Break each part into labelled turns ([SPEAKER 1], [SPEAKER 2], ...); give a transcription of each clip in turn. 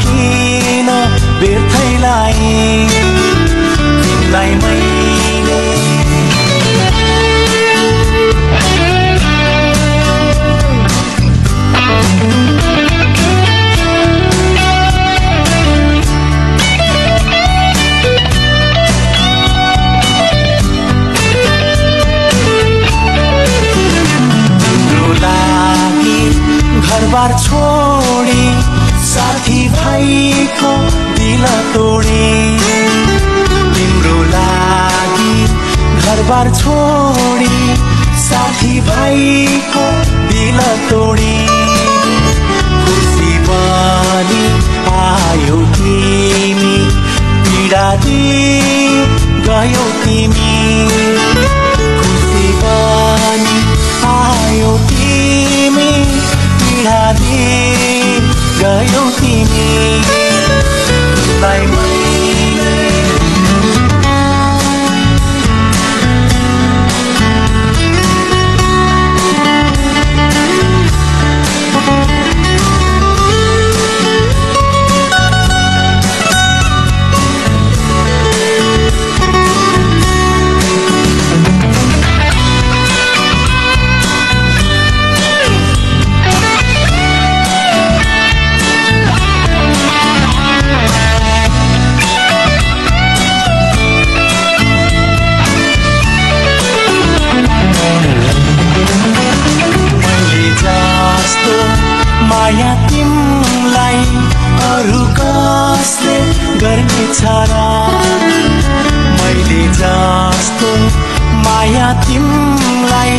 [SPEAKER 1] किन व्यर्थैलाई तिमीलाई मैले घरबार छोडी साथी भाइको दिल तोडी तिम्रो लागि घरबार छोडी साथी भाइको दिल तोडी खुसी पनि आयो तिमी पीडा दिई गयौ तिमी खुसी पनि आयो तिमी पीडा दिई गयौ तिमीलाई मैले माया तिमलाई अरु कसले गर्ने छ र मैले जस्तो माया तिमलाई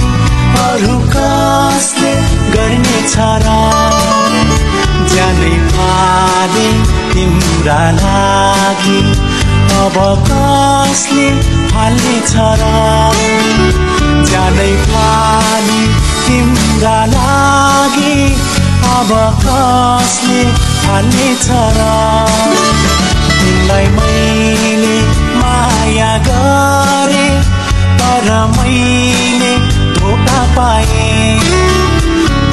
[SPEAKER 1] अरु कसले गर्ने छ र जानै पाले तिम्रा लागि अब कसले फाल्ने छ र जानै पाले तिम्रा लागि अब कसले फाल्ने छ र तिमीलाई मैले माया गरे तर मैले धोका पाए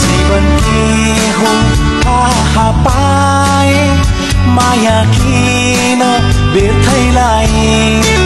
[SPEAKER 1] जीवन के हो थाहा पाए माया किन व्यर्थैलाई